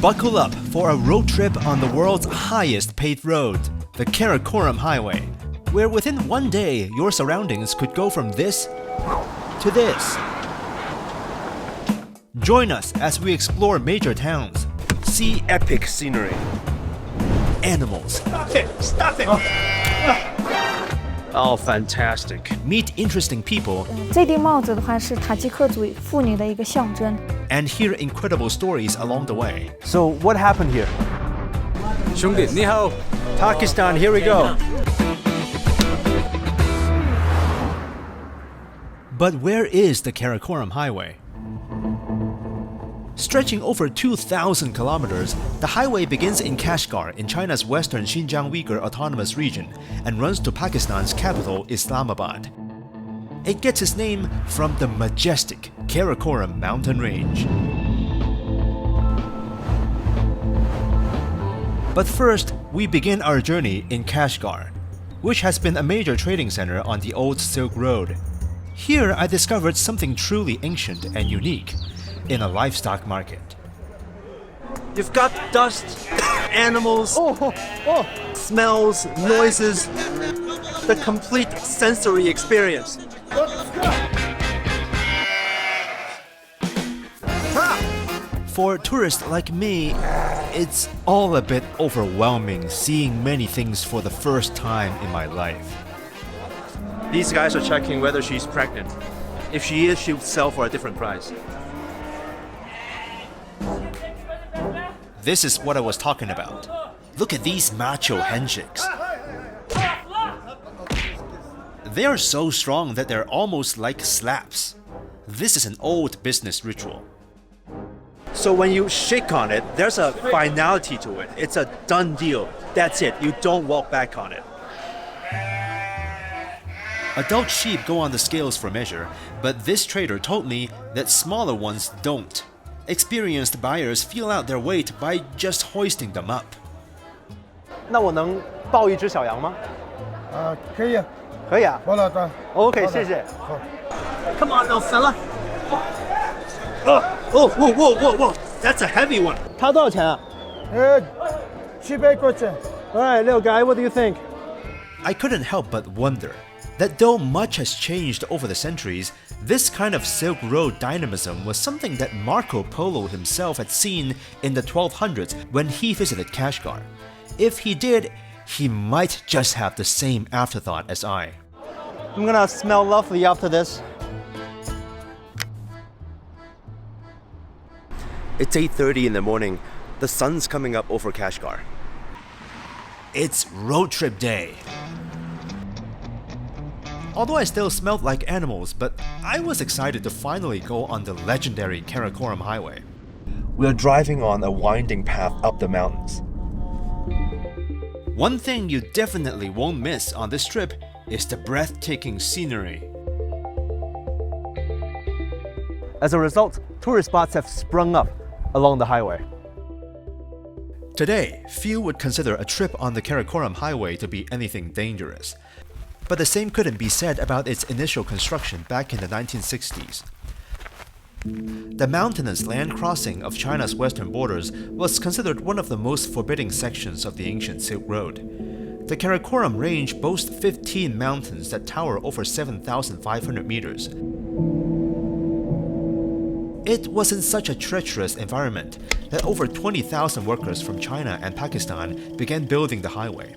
Buckle up for a road trip on the world's highest paved road, the Karakoram Highway, where within one day your surroundings could go from this to this. Join us as we explore major towns, see epic scenery, animals. Stop it! Oh, fantastic. Meet interesting people 这顶帽子的话是塔吉克族妇女的一个象征。 and hear incredible stories along the way. So, what happened here? 兄弟，你好。 Pakistan, here we go. But where is the Karakoram Highway? Stretching over 2,000 kilometers, the highway begins in Kashgar in China's western Xinjiang Uyghur Autonomous Region and runs to Pakistan's capital, Islamabad. It gets its name from the majestic Karakoram mountain range. But first, we begin our journey in Kashgar, which has been a major trading center on the old Silk Road. Here, I discovered something truly ancient and unique in a livestock market. You've got dust, animals, smells, noises, the complete sensory experience. For tourists like me, it's all a bit overwhelming seeing many things for the first time in my life. These guys are checking whether she's pregnant. If she is, she'll sell for a different price. This is what I was talking about. Look at these macho handshakes. They are so strong that they're almost like slaps. This is an old business ritual. So when you shake on it, there's a finality to it. It's a done deal. That's it. You don't walk back on it. Adult sheep go on the scales for measure, but this trader told me that smaller ones don't. Experienced buyers feel out their weight by just hoisting them up. 那我能抱一只小羊吗？可以啊。可以啊。好了，的。OK， 谢谢。好。Come on, little fella. Whoa! That's a heavy one. 它多少钱啊？700块钱。All right, little guy, what do you think? I couldn't help but wonder that though much has changed over the centuries, this kind of Silk Road dynamism was something that Marco Polo himself had seen in the 1200s when he visited Kashgar. If he did, he might just have the same afterthought as I. I'm gonna smell lovely after this. It's 8:30 in the morning. The sun's coming up over Kashgar. It's road trip day. Although I still smelled like animals, but I was excited to finally go on the legendary Karakoram Highway. We're driving on a winding path up the mountains. One thing you definitely won't miss on this trip is the breathtaking scenery. As a result, tourist spots have sprung up along the highway. Today, few would consider a trip on the Karakoram Highway to be anything dangerous. But the same couldn't be said about its initial construction back in the 1960s. The mountainous land crossing of China's western borders was considered one of the most forbidding sections of the ancient Silk Road. The Karakoram Range boasts 15 mountains that tower over 7,500 meters. It was in such a treacherous environment that over 20,000 workers from China and Pakistan began building the highway.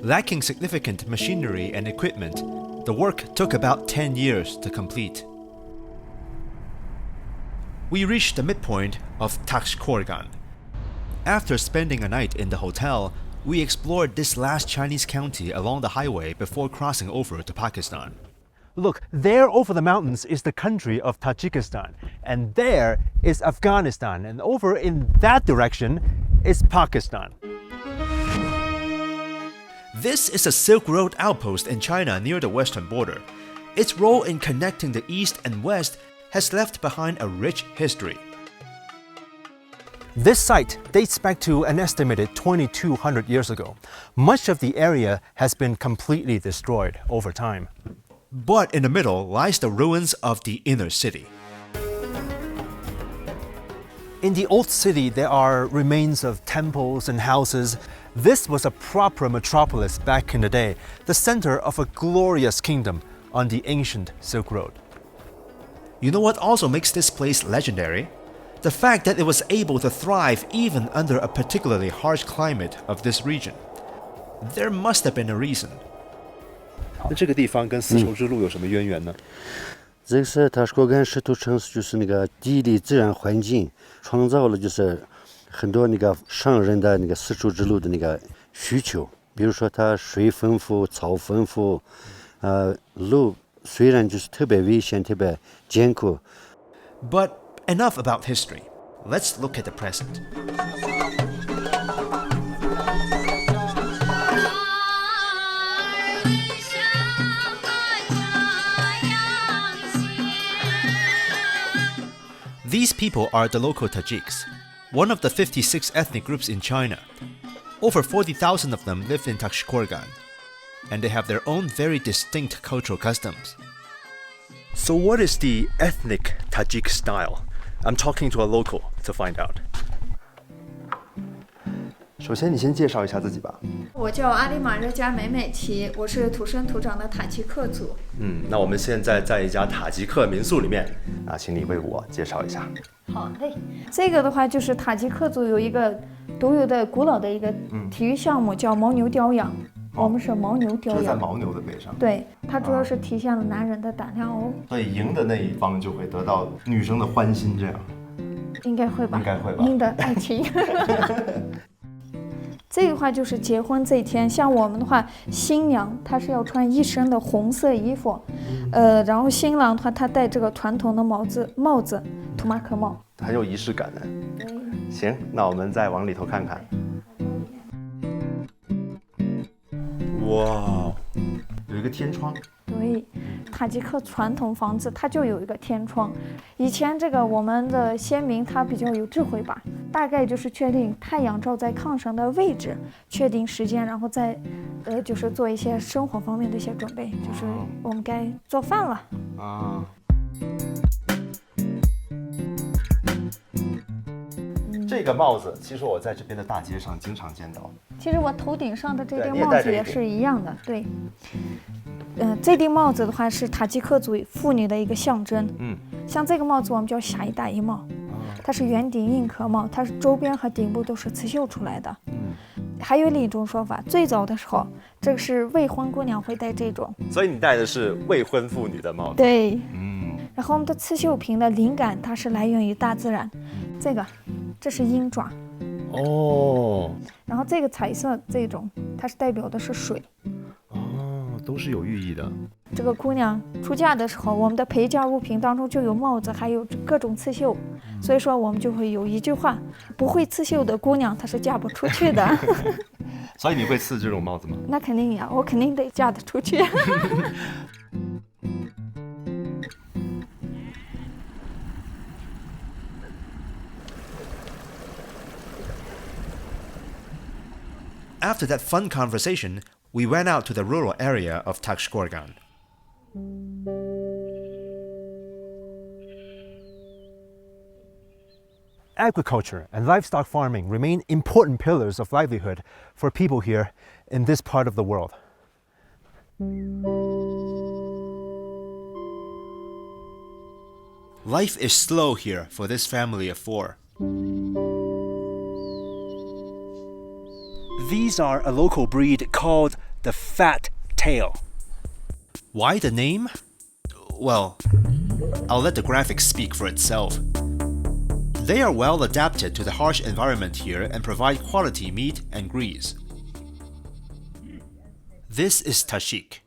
Lacking significant machinery and equipment, the work took about 10 years to complete. We reached the midpoint of Kashgar. After spending a night in the hotel, we explored this last Chinese county along the highway before crossing over to Pakistan. Look, there over the mountains is the country of Tajikistan, and there is Afghanistan, and over in that direction is Pakistan. This is a Silk Road outpost in China near the western border. Its role in connecting the east and west has left behind a rich history. This site dates back to an estimated 2,200 years ago. Much of the area has been completely destroyed over time. But in the middle lies the ruins of the inner city. In the old city, there are remains of temples and houses. This was a proper metropolis back in the day, the center of a glorious kingdom on the ancient Silk Road. You know what also makes this place legendary? The fact that it was able to thrive even under a particularly harsh climate of this region. There must have been a reason. 那这个地方跟丝绸之路有什么渊源呢？这个是塔什克干石头城市，就是那个地理自然环境创造了，就是很多那个商人的那个丝绸之路的那个需求。比如说，它水丰富，草丰富，路虽然就是特别危险，特别艰苦。But enough about history. Let's look at the present. These people are the local Tajiks, one of the 56 ethnic groups in China. Over 40,000 of them live in Kashgar, and they have their own very distinct cultural customs. So what is the ethnic Tajik style? I'm talking to a local to find out. 首先，你先介绍一下自己吧。我叫阿里马热加美美琪，我是土生土长的塔吉克族。那我们现在在一家塔吉克民宿里面啊，请你为我介绍一下。好嘞，这个的话就是塔吉克族有一个独有的古老的一个体育项目，叫牦牛叼养。我们是牦牛叼养。就在牦牛的背上。对，它主要是体现了男人的胆量哦。所以赢的那一方就会得到女生的欢心，这样。应该会吧。应该会吧。赢得爱情。这个话就是结婚这一天，像我们的话，新娘她是要穿一身的红色衣服，然后新郎的话，他戴这个传统的帽子，土马克帽，很有仪式感的。行，那我们再往里头看看。哇，有一个天窗。对，塔吉克传统房子它就有一个天窗。以前这个我们的先民他比较有智慧吧，大概就是确定太阳照在炕上的位置，确定时间，然后再就是做一些生活方面的一些准备，就是我们该做饭了。啊。这个帽子，其实我在这边的大街上经常见到。其实我头顶上的这顶帽子也是一样的，对。这顶帽子的话是塔吉克族妇女的一个象征。像这个帽子我们叫霞衣大衣帽，它是圆顶硬壳帽，它是周边和顶部都是刺绣出来的。还有另一种说法，最早的时候，这个是未婚姑娘会戴这种。所以你戴的是未婚妇女的帽子。对。然后我们的刺绣品的灵感，它是来源于大自然。这是鹰爪。哦。然后这个彩色这种，它是代表的是水。都是有寓意的。这个姑娘出嫁的时候，我们的陪嫁物品当中就有帽子，还有各种刺绣，所以说我们就会有一句话：不会刺绣的姑娘，她是嫁不出去的。所以你会刺这种帽子吗？那肯定呀，我肯定得嫁得出去。After that fun conversation, we went out to the rural area of Kashgar. Agriculture and livestock farming remain important pillars of livelihood for people here in this part of the world. Life is slow here for this family of 4. These are a local breed called the Fat Tail. Why the name? Well, I'll let the graphics speak for itself. They are well adapted to the harsh environment here and provide quality meat and grease. This is Tajik.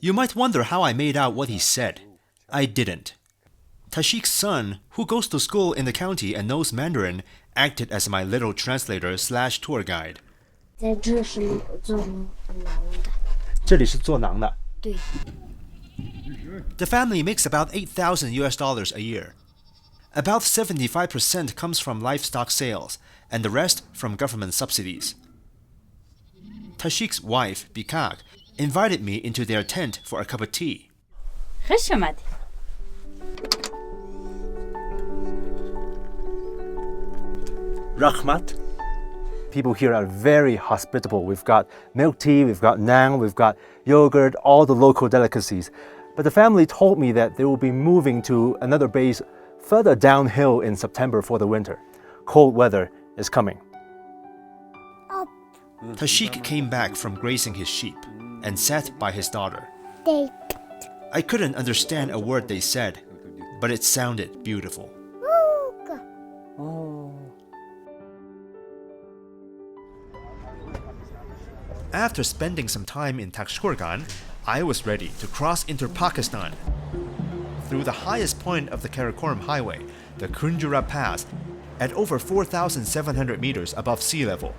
You might wonder how I made out what he said. I didn't. Tajik's son, who goes to school in the county and knows Mandarin, acted as my little translator/tour guide. 这里是做馕的。对。The family makes about $8,000 a year. About 75% comes from livestock sales, and the rest from government subsidies. Tajik's wife, Bikak, invited me into their tent for a cup of tea. خوش اومدی. Rahmat. People here are very hospitable. We've got milk tea, we've got naan, we've got yogurt, all the local delicacies. But the family told me that they will be moving to another base further downhill in September for the winter. Cold weather is coming. Tajik came back from grazing his sheep and sat by his daughter. I couldn't understand a word they said, but it sounded beautiful. After spending some time in Kashgar, I was ready to cross into Pakistan. Through the highest point of the Karakoram Highway, the Xinjiang Pass, at over 4,700 meters above sea level.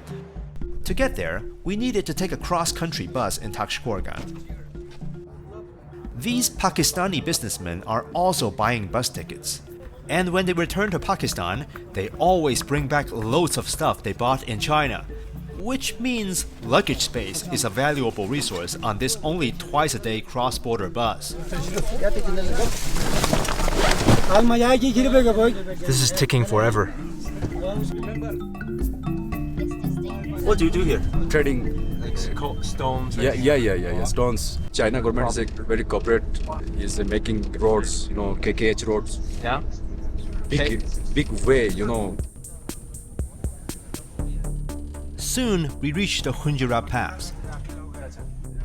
To get there, we needed to take a cross-country bus in Kashgar. These Pakistani businessmen are also buying bus tickets. And when they return to Pakistan, they always bring back loads of stuff they bought in China. Which means luggage space is a valuable resource on this only twice-a-day cross-border bus. This is taking forever. What do you do here? Trading. Stones? Yeah. Stones. China government is very corporate. Is making roads, KKH roads. Yeah? Big way, Soon, we reached the Xinjiang Pass.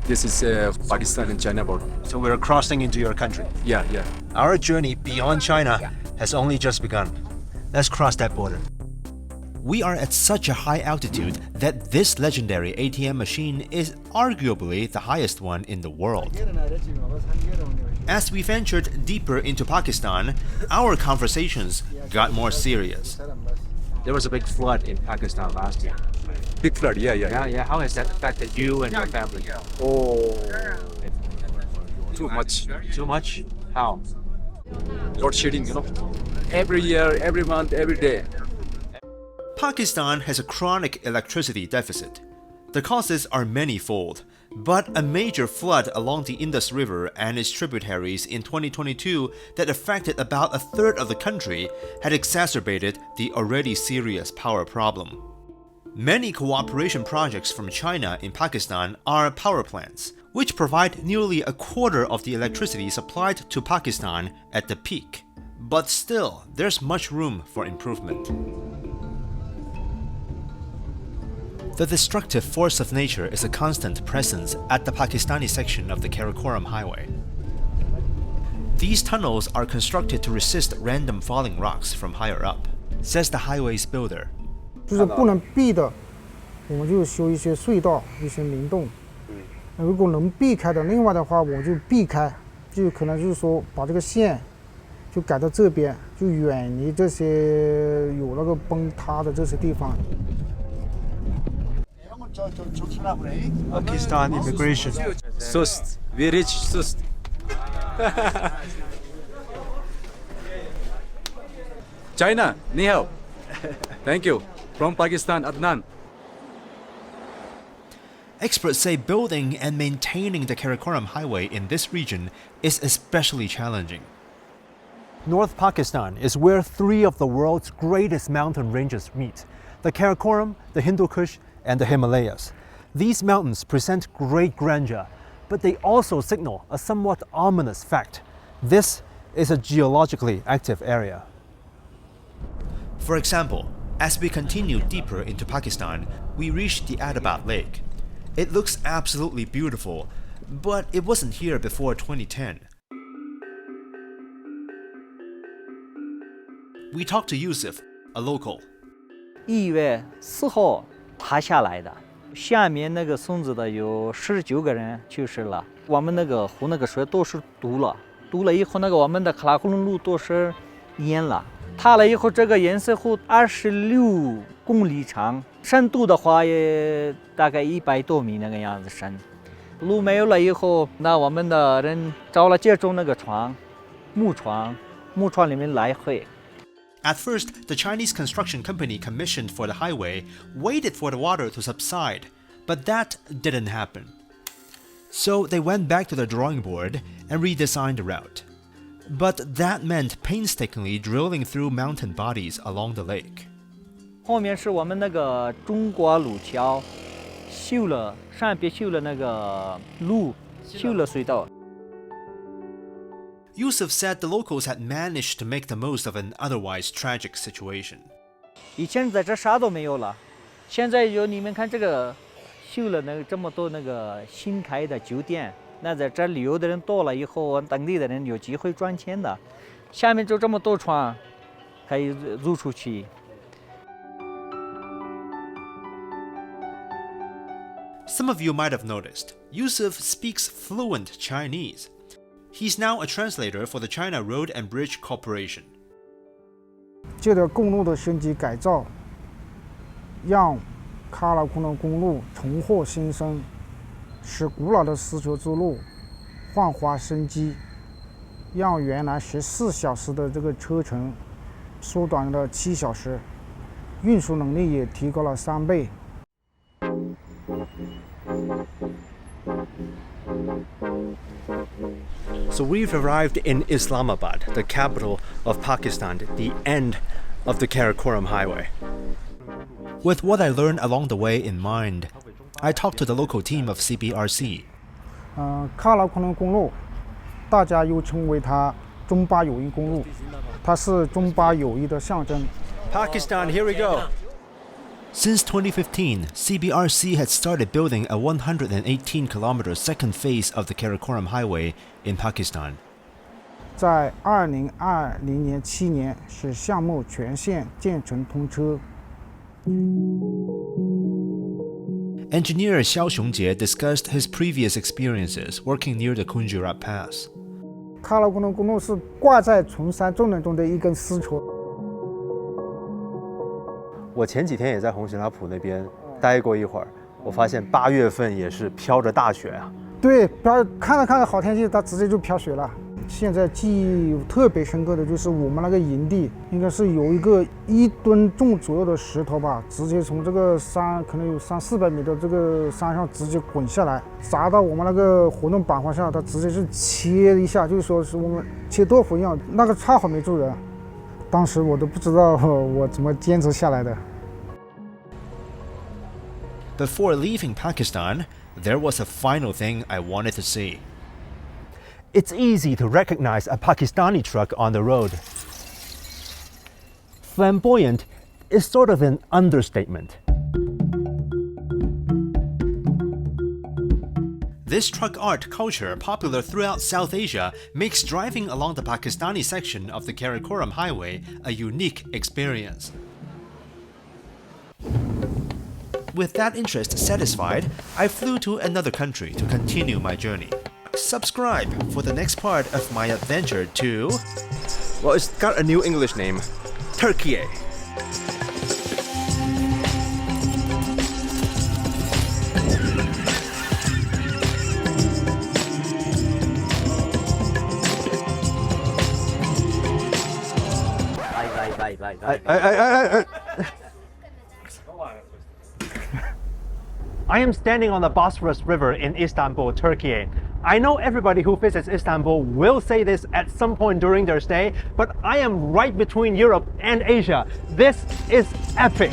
This is Pakistan and China border. So we're crossing into your country. Yeah. Our journey beyond China has only just begun. Let's cross that border. We are at such a high altitude that this legendary ATM machine is arguably the highest one in the world. As we ventured deeper into Pakistan, our conversations got more serious. There was a big flood in Pakistan last year. Big flood, yeah. Yeah. How has that affected you and your family? Oh, too much. Too much? How? Load shedding, every year, every month, every day. Pakistan has a chronic electricity deficit. The causes are manifold, but a major flood along the Indus River and its tributaries in 2022 that affected about a third of the country had exacerbated the already serious power problem. Many cooperation projects from China in Pakistan are power plants, which provide nearly a quarter of the electricity supplied to Pakistan at the peak. But still, there's much room for improvement. The destructive force of nature is a constant presence at the Pakistani section of the Karakoram Highway. These tunnels are constructed to resist random falling rocks from higher up, says the highway's builder. 就是不能避的，我们就修一些隧道、一些明洞。如果能避开的，另外的话我就避开，就可能就是说把这个线就改到这边，就远离这些有那个崩塌的这些地方。 Pakistan immigration. Sust. We reach Sust. China, ni hao. Thank you. From Pakistan, Adnan. Experts say building and maintaining the Karakoram Highway in this region is especially challenging. North Pakistan is where three of the world's greatest mountain ranges meet: the Karakoram, the Hindu Kush, and the Himalayas. These mountains present great grandeur, but they also signal a somewhat ominous fact. This is a geologically active area. For example, as we continue deeper into Pakistan, we reach the Adabad Lake. It looks absolutely beautiful, but it wasn't here before 2010. We talked to Yusuf, a local. 1月4号爬下来的，下面那个村子的有19个人去世了。我们那个湖那个水都是堵了，堵了以后，那个我们的喀拉昆仑路都是淹了。塌了以后，这个堰塞湖26公里长，深度的话也大概100多米那个样子深。路没有了以后，那我们的人找了这种那个船，木船里面来回。 At first, the Chinese construction company commissioned for the highway waited for the water to subside, but that didn't happen. So they went back to the drawing board and redesigned the route. But that meant painstakingly drilling through mountain bodies along the lake. 后面是我们那个中国路桥，修了上边修了那个路，修了隧道。 Yusuf said the locals had managed to make the most of an otherwise tragic situation. 以前在这啥都没有了，现在有你们看这个修了那个这么多那个新开的酒店，那在这旅游的人多了以后，当地的人有机会赚钱的。下面就这么多船，可以入出去。 Some of you might have noticed, Yusuf speaks fluent Chinese. He's now a translator for the China Road and Bridge Corporation. 借着公路的升级改造，让喀拉昆仑公路重获新生，使古老的丝绸之路焕发生机，让原来14小时的这个车程缩短了7小时，运输能力也提高了3倍。 So we've arrived in Islamabad, the capital of Pakistan, at the end of the Karakoram Highway. With what I learned along the way in mind, I talked to the local team of CBRC. 喀拉昆仑公路，大家又称为它中巴友谊公路，它是中巴友谊的象征。 Pakistan, here we go. Since 2015, CBRC had started building a 118-kilometer second phase of the Karakoram Highway in Pakistan. 在2020年7年，使项目全线建成通车。 Engineer Xiao Xiongjie discussed his previous experiences working near the Kunjurat Pass. 喀拉昆仑公路是挂在崇山重岭中的一根丝绸。 我前几天也在红喜拉普那边待过一会儿，我发现8月份也是飘着大雪啊。对，看着好天气，它直接就飘雪了。现在记忆特别深刻的就是我们那个营地，应该是有一个1吨重左右的石头吧，直接从这个山可能有300-400米的这个山上直接滚下来，砸到我们那个活动板块上，它直接是切一下，就是说是我们切豆腐一样，那个差好没住人。当时我都不知道我怎么坚持下来的。 Before leaving Pakistan, there was a final thing I wanted to see. It's easy to recognize a Pakistani truck on the road. Flamboyant is sort of an understatement. This truck art culture, popular throughout South Asia, makes driving along the Pakistani section of the Karakoram Highway a unique experience. With that interest satisfied, I flew to another country to continue my journey. Subscribe for the next part of my adventure to... Well, it's got a new English name. Turkey. I am standing on the Bosphorus River in Istanbul, Turkey. I know everybody who visits Istanbul will say this at some point during their stay, but I am right between Europe and Asia. This is epic.